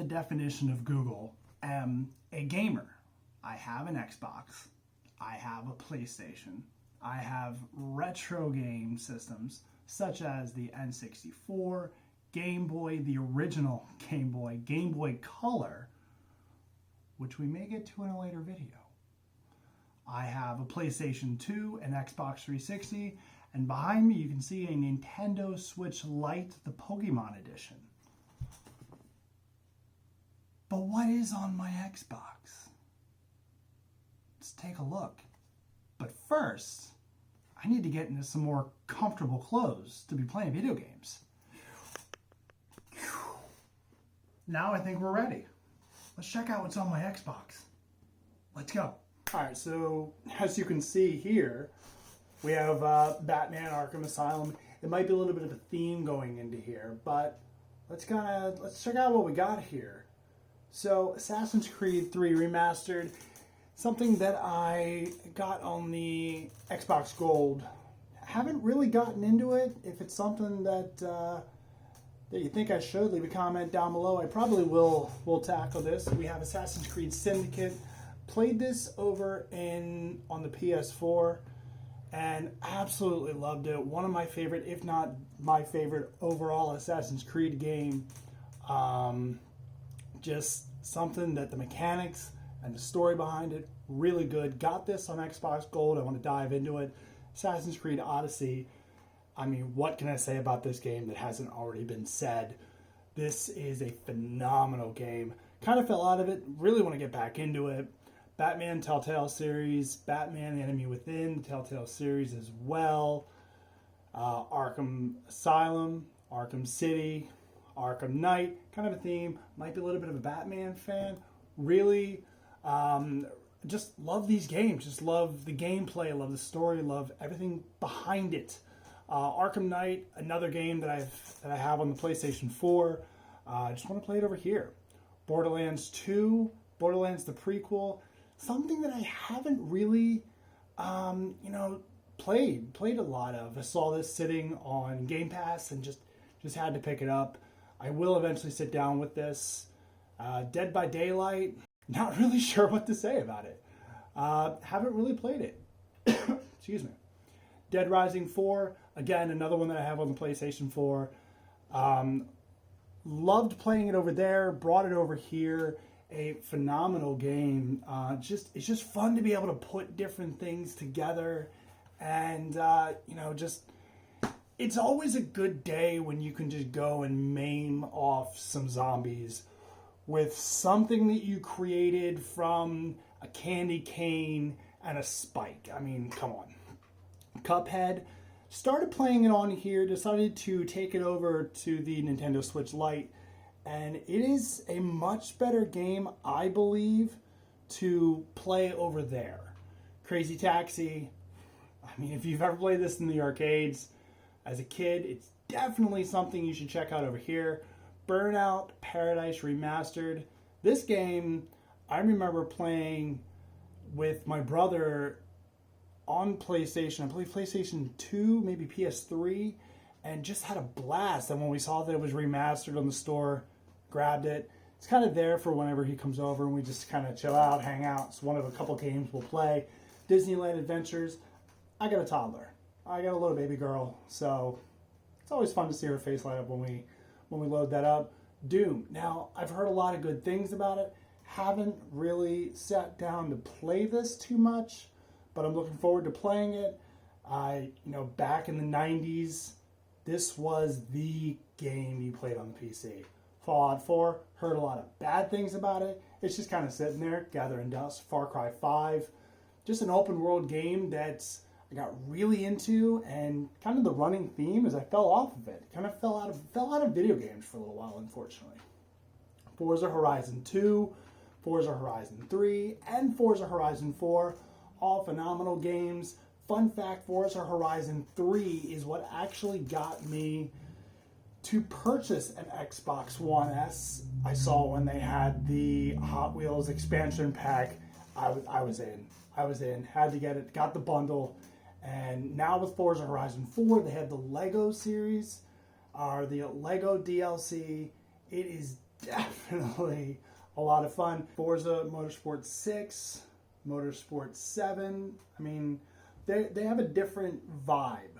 the definition of Google, am a gamer. I have an Xbox. I have a PlayStation. I have retro game systems such as the N64, Game Boy, the original Game Boy Color, which we may get to in a later video. I have a PlayStation 2, an Xbox 360, and behind me you can see a Nintendo Switch Lite, the Pokemon Edition. But what is on my Xbox? Let's take a look. But first, I need to get into some more comfortable clothes to be playing video games. Now I think we're ready. Let's check out what's on my Xbox. Let's go. Alright, so as you can see here, we have Batman Arkham Asylum. It might be a little bit of a theme going into here, but let's check out what we got here. So, Assassin's Creed 3 Remastered, something that I got on the Xbox Gold. Haven't really gotten into it. If it's something that you think I should, leave a comment down below. I probably will tackle this. We have Assassin's Creed Syndicate. Played this over on the PS4 and absolutely loved it. One of my favorite, if not my favorite overall Assassin's Creed game. Just something that the mechanics and the story behind it, really good. Got this on Xbox Gold. I want to dive into it. Assassin's Creed Odyssey. I mean, what can I say about this game that hasn't already been said? This is a phenomenal game. Kind of fell out of it. Really want to get back into it. Batman Telltale series, Batman The Enemy Within, the Telltale series as well. Arkham Asylum, Arkham City, Arkham Knight, kind of a theme. Might be a little bit of a Batman fan. Really, just love these games. Just love the gameplay, love the story, love everything behind it. Arkham Knight, another game that I have on the PlayStation 4. I just want to play it over here. Borderlands 2, Borderlands the prequel, something that I haven't really, played a lot of. I saw this sitting on Game Pass and just had to pick it up. I will eventually sit down with this. Dead by Daylight, not really sure what to say about it. Haven't really played it. Excuse me. Dead Rising 4, again, another one that I have on the PlayStation 4. Loved playing it over there, brought it over here. A phenomenal game. It's just fun to be able to put different things together, and it's always a good day when you can just go and maim off some zombies with something that you created from a candy cane and a spike. I mean, come on. Cuphead. Started playing it on here, decided to take it over to the Nintendo Switch Lite, and it is a much better game, I believe, to play over there. Crazy Taxi. I mean, if you've ever played this in the arcades as a kid, it's definitely something you should check out over here. Burnout Paradise Remastered. This game, I remember playing with my brother on PlayStation, I believe PlayStation 2, maybe PS3, and just had a blast. And when we saw that it was remastered on the store, grabbed it. It's kind of there for whenever he comes over and we just kind of chill out, hang out. It's one of a couple games we'll play. Disneyland Adventures. I got a toddler. I got a little baby girl, so it's always fun to see her face light up when we load that up. Doom. Now, I've heard a lot of good things about it. Haven't really sat down to play this too much, but I'm looking forward to playing it. Back in the 90s, this was the game you played on the PC. Fallout 4, heard a lot of bad things about it. It's just kind of sitting there, gathering dust. Far Cry 5, just an open world game that I got really into, and kind of the running theme is I fell off of it. Kind of fell out of video games for a little while, unfortunately. Forza Horizon 2, Forza Horizon 3, and Forza Horizon 4, all phenomenal games. Fun fact, Forza Horizon 3 is what actually got me to purchase an Xbox One S. I saw when they had the Hot Wheels expansion pack. I was in, had to get it, got the bundle. And now with Forza Horizon 4, they have the Lego series, or the Lego DLC. It is definitely a lot of fun. Forza Motorsport 6, Motorsport 7. I mean, they have a different vibe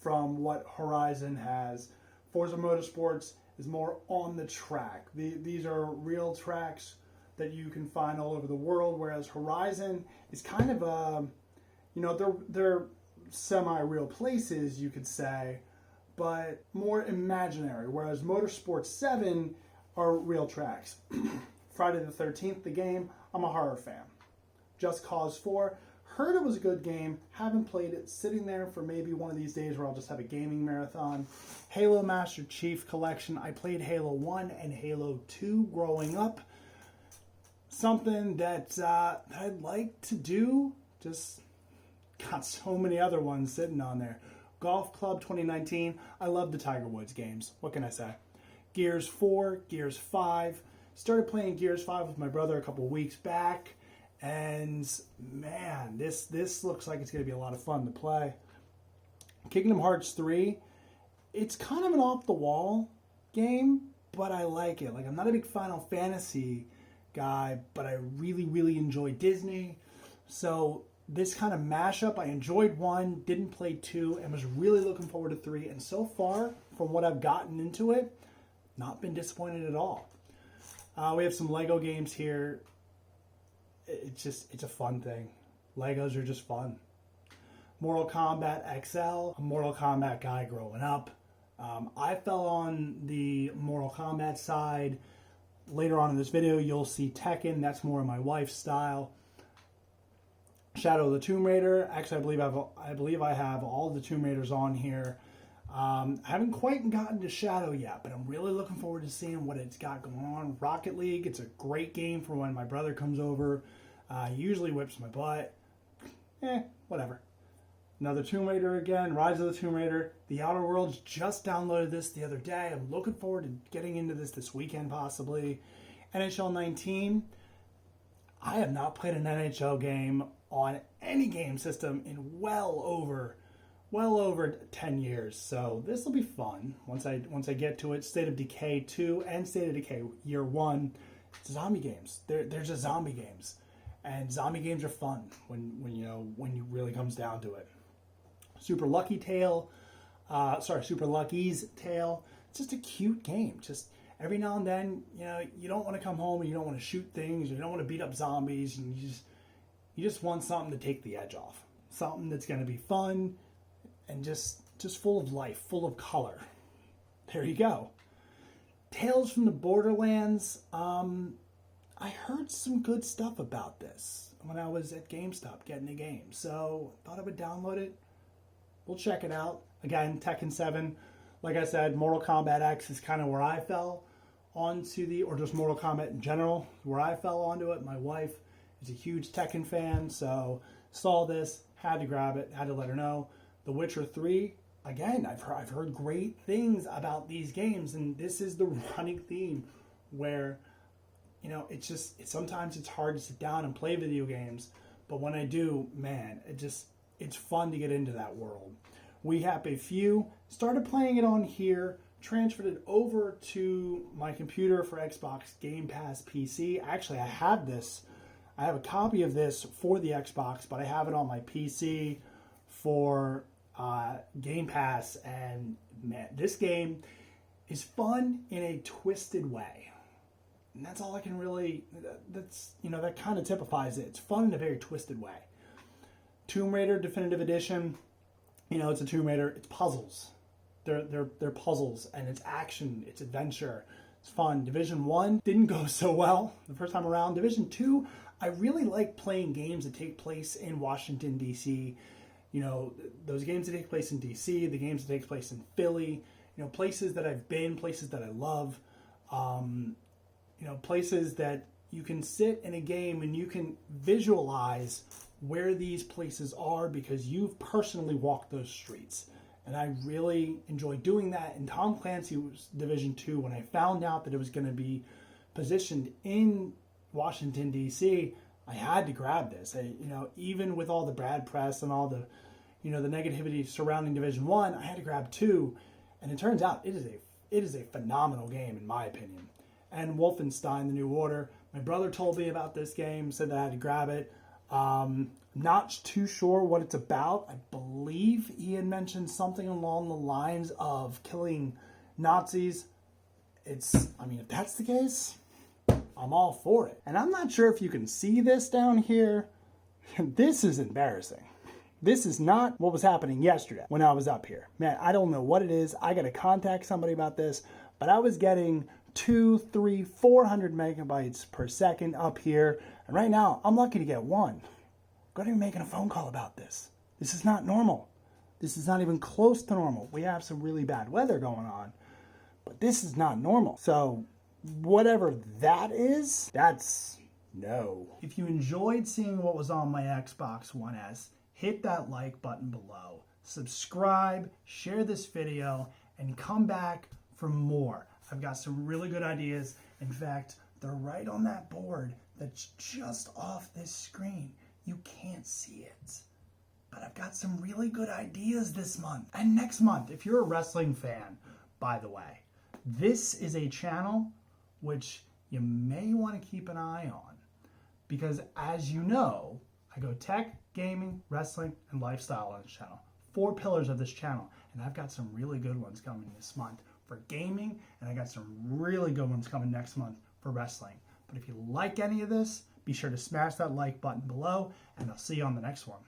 from what Horizon has. Forza Motorsports is more on the track. These are real tracks that you can find all over the world, whereas Horizon is kind of they're semi-real places, you could say, but more imaginary, whereas Motorsport 7 are real tracks. Friday the 13th, the game, I'm a horror fan. Just Cause 4, heard it was a good game, haven't played it, sitting there for maybe one of these days where I'll just have a gaming marathon. Halo Master Chief Collection, I played Halo 1 and Halo 2 growing up. Something that I'd like to do, just got so many other ones sitting on there. Golf Club 2019, I love the Tiger Woods games, what can I say? Gears 4, Gears 5, started playing Gears 5 with my brother a couple weeks back, and man, this looks like it's going to be a lot of fun to play. Kingdom Hearts 3, it's kind of an off-the-wall game, but I like it. Like, I'm not a big Final Fantasy guy, but I really, really enjoy Disney. So this kind of mashup, I enjoyed 1, didn't play 2, and was really looking forward to 3. And so far, from what I've gotten into it, not been disappointed at all. We have some Lego games here. It's a fun thing. Legos are just fun. Mortal Kombat XL, a Mortal Kombat guy growing up. I fell on the Mortal Kombat side. Later on in this video, you'll see Tekken. That's more my wife's style. Shadow of the Tomb Raider. Actually, I believe I have all the Tomb Raiders on here. I haven't quite gotten to Shadow yet, but I'm really looking forward to seeing what it's got going on. Rocket League. It's a great game for when my brother comes over. He usually whips my butt. Whatever. Another Tomb Raider again. Rise of the Tomb Raider. The Outer Worlds, just downloaded this the other day. I'm looking forward to getting into this weekend possibly. NHL 19. I have not played an NHL game on any game system in well over 10 years. So this will be fun once I get to it. State of Decay 2 and State of Decay Year 1. It's zombie games. They're just zombie games. And zombie games are fun when you really comes down to it. Super Lucky's Tale. It's just a cute game. Just every now and then, you don't want to come home and you don't want to shoot things, you don't want to beat up zombies, and you just want something to take the edge off. Something that's going to be fun and just full of life, full of color. There you go. Tales from the Borderlands. I heard some good stuff about this when I was at GameStop getting a game, so I thought I would download it. We'll check it out. Again, Tekken 7. Like I said, Mortal Kombat X is kind of where I fell onto or just Mortal Kombat in general, where I fell onto it. My wife is a huge Tekken fan, so saw this, had to grab it, had to let her know. The Witcher 3, again, I've heard great things about these games, and this is the running theme where, sometimes it's hard to sit down and play video games, but when I do, man, it's fun to get into that world. We have a few, started playing it on here, transferred it over to my computer for Xbox Game Pass PC. Actually, I have a copy of this for the Xbox, but I have it on my PC for Game Pass, and man, this game is fun in a twisted way. And that's all I can really, that kind of typifies it. It's fun in a very twisted way. Tomb Raider Definitive Edition, it's a Tomb Raider, it's puzzles. They're puzzles, and it's action, it's adventure, it's fun. Division 1 didn't go so well the first time around. Division 2, I really like playing games that take place in Washington, D.C., those games that take place in D.C., the games that take place in Philly, places that I've been, places that I love, places that you can sit in a game and you can visualize where these places are because you've personally walked those streets. And I really enjoy doing that. In Tom Clancy's Division 2, when I found out that it was going to be positioned in Washington, D.C., I had to grab this. Even with all the bad press and all the, the negativity surrounding Division 1, I had to grab 2. And it turns out it is a phenomenal game, in my opinion. and Wolfenstein The New Order. My brother told me about this game, said that I had to grab it. Not too sure what it's about. I believe he had mentioned something along the lines of killing Nazis. If that's the case, I'm all for it. And I'm not sure if you can see this down here. This is embarrassing. This is not what was happening yesterday when I was up here. Man, I don't know what it is. I got to contact somebody about this, but I was getting 200, 300, 400 megabytes per second up here. And right now, I'm lucky to get one. I'm going to be making a phone call about this. This is not normal. This is not even close to normal. We have some really bad weather going on, but this is not normal. So whatever that is, that's no. If you enjoyed seeing what was on my Xbox One S, hit that like button below, subscribe, share this video, and come back for more. I've got some really good ideas. In fact, they're right on that board that's just off this screen. You can't see it. But I've got some really good ideas this month and next month. If you're a wrestling fan, by the way, this is a channel which you may want to keep an eye on. Because as you know, I go tech, gaming, wrestling, and lifestyle on this channel. 4 pillars of this channel. And I've got some really good ones coming this month for gaming, and I got some really good ones coming next month for wrestling. But if you like any of this, be sure to smash that like button below, and I'll see you on the next one.